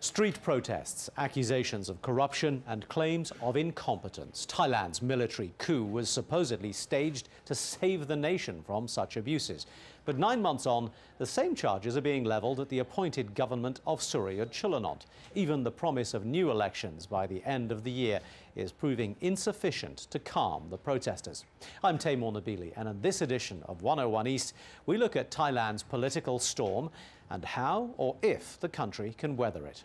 Street protests, accusations of corruption and claims of incompetence. Thailand's military coup was supposedly staged to save the nation from such abuses. But 9 months on, the same charges are being levelled at the appointed government of Surya Chulanont. Even the promise of new elections by the end of the year is proving insufficient to calm the protesters. I'm Taimur Nabili, and in this edition of 101 East, we look at Thailand's political storm and how or if the country can weather it.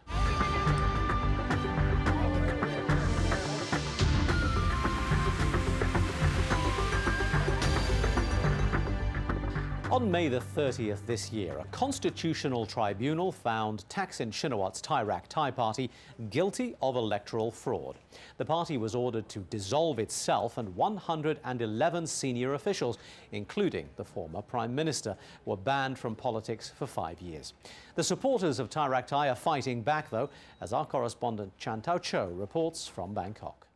On May the 30th this year, a constitutional tribunal found Thaksin Shinawat's Thai Rak Thai party guilty of electoral fraud. The party was ordered to dissolve itself, and 111 senior officials, including the former Prime Minister, were banned from politics for 5 years. The supporters of Thai Rak Thai are fighting back, though, as our correspondent Chan Tao Cho reports from Bangkok.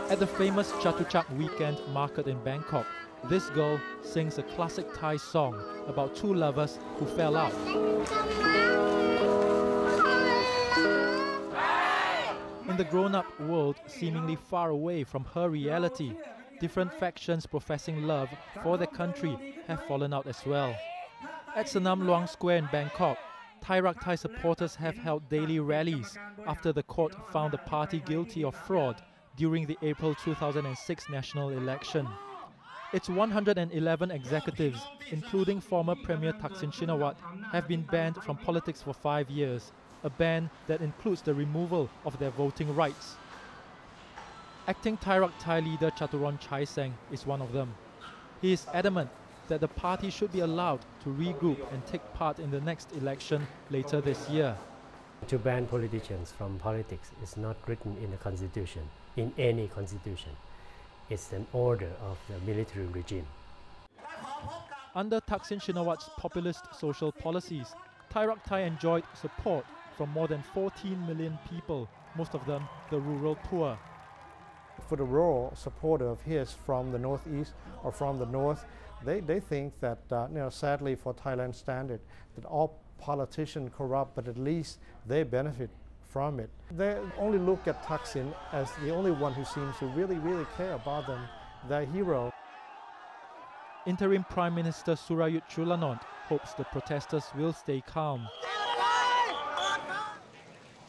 At the famous Chatuchak weekend market in Bangkok, this girl sings a classic Thai song about two lovers who fell out. In the grown-up world seemingly far away from her reality, different factions professing love for their country have fallen out as well. At Sanam Luang Square in Bangkok, Thai Rak Thai supporters have held daily rallies after the court found the party guilty of fraud during the April 2006 national election. Its 111 executives, including former Premier Thaksin Shinawat, have been banned from politics for 5 years, a ban that includes the removal of their voting rights. Acting Thai Rak Thai leader Chaturon Chaiseng is one of them. He is adamant that the party should be allowed to regroup and take part in the next election later this year. To ban politicians from politics is not written in the constitution, in any constitution. It's an order of the military regime. Under Thaksin Shinawat's populist social policies, Thai Rak Thai enjoyed support from more than 14 million people, most of them the rural poor. For the rural supporter of his from the northeast or from the north, they think that, sadly for Thailand standard, that all politicians corrupt, but at least they benefit from it. They only look at Thaksin as the only one who seems to really care about them, their hero. Interim Prime Minister Surya Chulanont hopes the protesters will stay calm.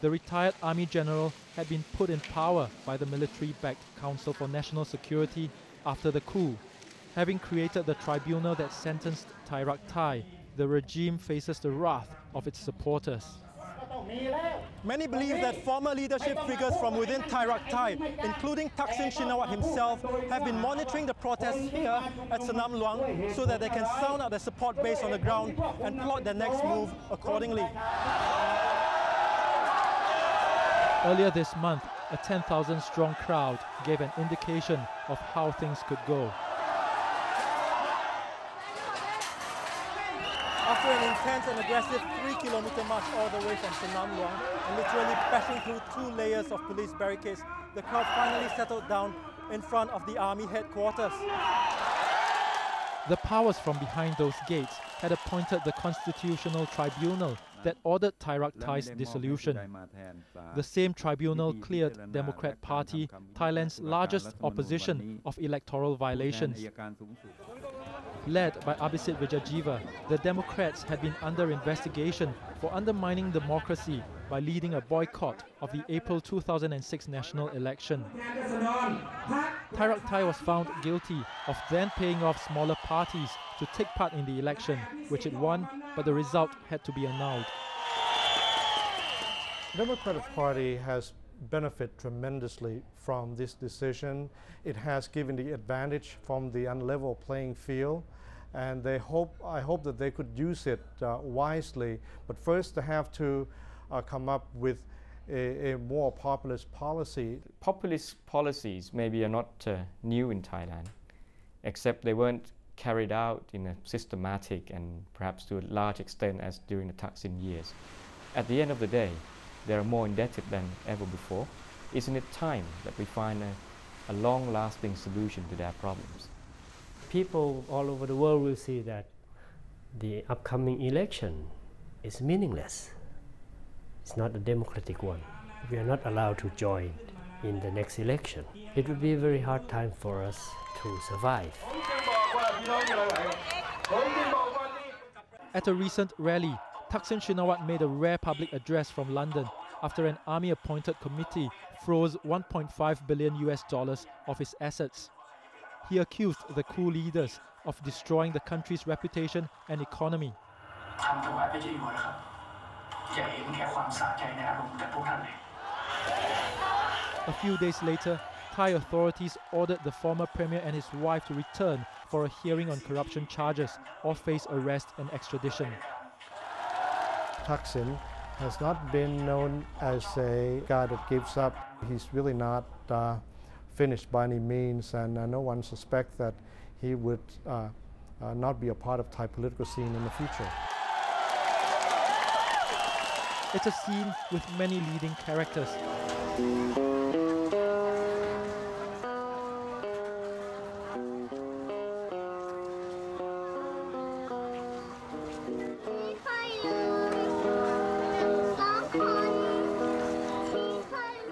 The retired Army General had been put in power by the military-backed Council for National Security after the coup. Having created the tribunal that sentenced Thai Rak Thai, the regime faces the wrath of its supporters. Many believe that former leadership figures from within Thai Rak Thai, including Thaksin Shinawat himself, have been monitoring the protests here at Sanam Luang so that they can sound out their support base on the ground and plot their next move accordingly. Earlier this month, a 10,000-strong crowd gave an indication of how things could go. After an intense and aggressive 3-kilometer march all the way from Sanam Luang and literally bashing through 2 layers of police barricades, the crowd finally settled down in front of the army headquarters. The powers from behind those gates had appointed the Constitutional Tribunal that ordered Thai Rak Thai's dissolution. The same tribunal cleared Democrat Party, Thailand's largest opposition, of electoral violations. Led by Abhisit Vejjajiva, the Democrats had been under investigation for undermining democracy by leading a boycott of the April 2006 national election. Thai Rak Thai was found guilty of then paying off smaller parties to take part in the election, which it won, but the result had to be annulled. The Democratic Party has benefited tremendously from this decision. It has given the advantage from the unlevel playing field, and I hope that they could use it wisely. But first, they have to come up with a more populist policy. Populist policies maybe are not new in Thailand, except they weren't carried out in a systematic and perhaps to a large extent as during the Thaksin years. At the end of the day, they are more indebted than ever before. Isn't it time that we find a long-lasting solution to their problems? People all over the world will see that The upcoming election is meaningless. It's not a democratic one. We are not allowed to join in the next election. It will be a very hard time for us to survive. At a recent rally, Thaksin Shinawatra made a rare public address from London after an army-appointed committee froze $1.5 billion of his assets. He accused the coup leaders of destroying the country's reputation and economy. A few days later, Thai authorities ordered the former premier and his wife to return for a hearing on corruption charges or face arrest and extradition. Thaksin has not been known as a guy that gives up. He's really not finished by any means, and no one suspects that he would not be a part of Thai political scene in the future. It's a scene with many leading characters.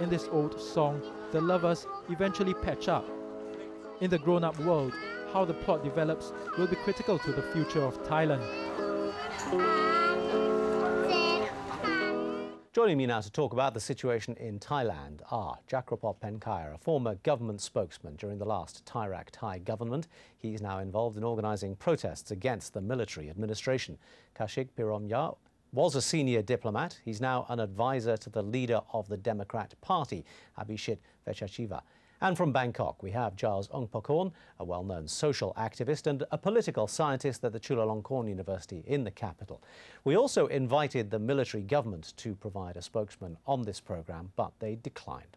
In this old song, the lovers eventually patch up. In the grown-up world, how the plot develops will be critical to the future of Thailand. Joining me now to talk about the situation in Thailand are Jakrapop Penkaira, a former government spokesman during the last Thai government. He's now involved in organising protests against the military administration. Kashik Piromya was a senior diplomat. He's now an advisor to the leader of the Democrat Party, Abhishek Vechachiva. And from Bangkok, we have Giles Ongpakorn, a well-known social activist and a political scientist at the Chulalongkorn University in the capital. We also invited the military government to provide a spokesman on this programme, but they declined.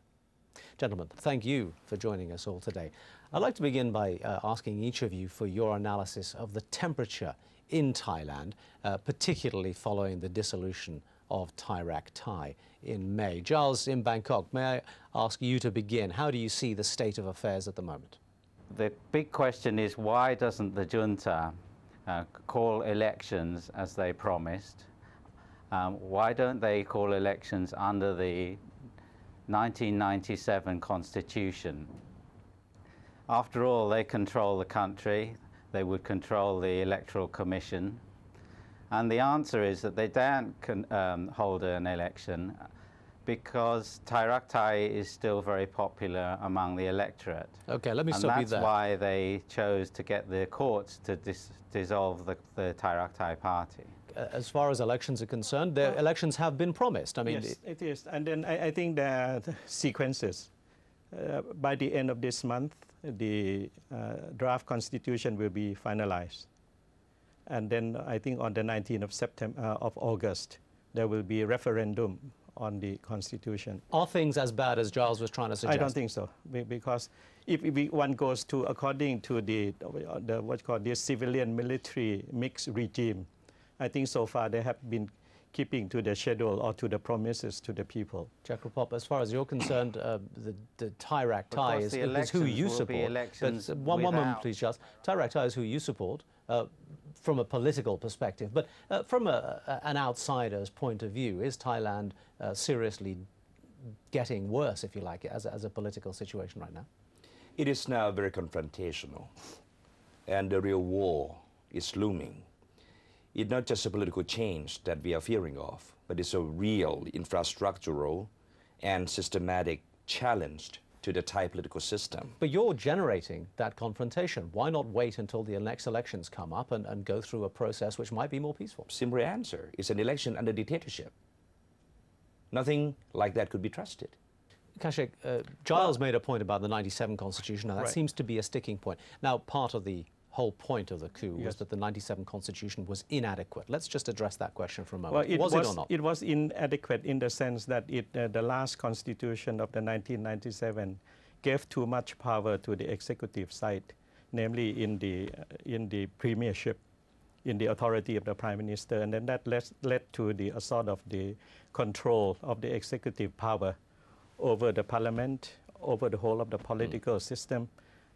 Gentlemen, thank you for joining us all today. I'd like to begin by asking each of you for your analysis of the temperature in Thailand, particularly following the dissolution of Thai in May. Giles, in Bangkok, may I ask you to begin? How do you see the state of affairs at the moment? The big question is, why doesn't the junta call elections as they promised? Why don't they call elections under the 1997 constitution? After all, they control the country. They would control the electoral commission. And the answer is that they don't hold an election because Thai is still very popular among the electorate. Okay, let me stop you there. And that's why they chose to get the courts to dissolve the Thai party. As far as elections are concerned, the elections have been promised. I mean, yes, it is. And then I think the sequences. By the end of this month, the draft constitution will be finalized. And then I think on the 19th of August, there will be a referendum on the constitution. Are things as bad as Giles was trying to suggest? I don't think so, because if one goes to according to the what's called the civilian military mixed regime, I think so far they have been keeping to the schedule or to the promises to the people. Jakrapop, as far as you're concerned, the Thai is who you support. But one moment, please, Giles. Thai is who you support. From a political perspective, but from an outsider's point of view, is Thailand seriously getting worse, if you like, as a political situation right now? It is now very confrontational, and the real war is looming. It's not just a political change that we are fearing of, but it's a real infrastructural and systematic challenge to the Thai political system. But you're generating that confrontation. Why not wait until the next elections come up and go through a process which might be more peaceful? Simple answer. It's an election under dictatorship. Nothing like that could be trusted. Kashik, Giles made a point about the 97 constitution, and that seems to be a sticking point. Now, part of the whole point of the coup was that the 97 constitution was inadequate. Let's just address that question for a moment. Well, was it or not? It was inadequate in the sense that the last constitution of the 1997 gave too much power to the executive side, namely in the premiership, in the authority of the prime minister, and then that led to the sort of the control of the executive power over the parliament, over the whole of the political system.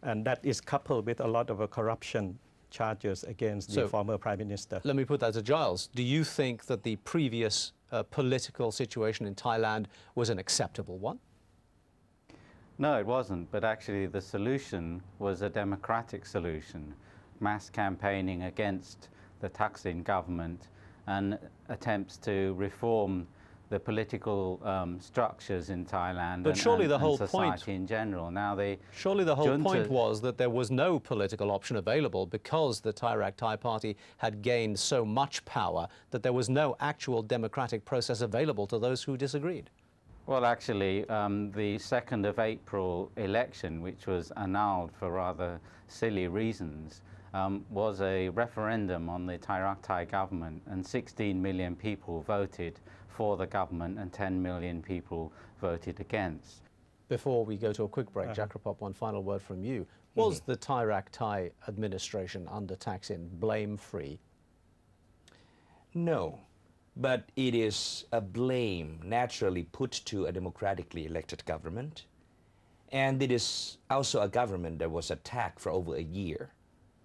And that is coupled with a lot of corruption charges against the former Prime Minister. Let me put that to Giles. Do you think that the previous political situation in Thailand was an acceptable one? No, it wasn't, but actually the solution was a democratic solution. Mass campaigning against the Thaksin government and attempts to reform the political structures in Thailand but surely the whole society in general. Now surely the whole point was that there was no political option available because the Thai party had gained so much power that there was no actual democratic process available to those who disagreed. Well, actually, the 2nd of April election, which was annulled for rather silly reasons, was a referendum on the Thai government, and 16 million people voted for the government and 10 million people voted against. Before we go to a quick break, Jakrapop, one final word from you. Was the Thai administration under Thaksin blame-free? No, but it is a blame naturally put to a democratically elected government. And it is also a government that was attacked for over a year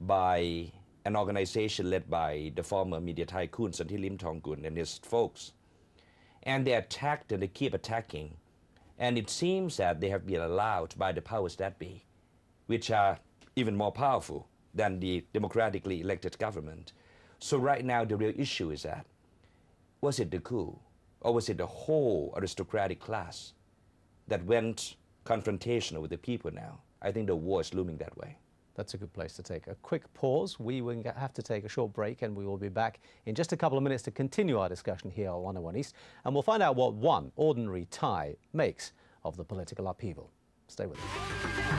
by an organization led by the former media tycoon Santhi Limthongkul and his folks. And they attacked and they keep attacking. And it seems that they have been allowed by the powers that be, which are even more powerful than the democratically elected government. So right now the real issue is that, was it the coup or was it the whole aristocratic class that went confrontational with the people now? I think the war is looming that way. That's a good place to take a quick pause. We will have to take a short break and we will be back in just a couple of minutes to continue our discussion here on 101 East, and we'll find out what one ordinary Thai makes of the political upheaval. Stay with us.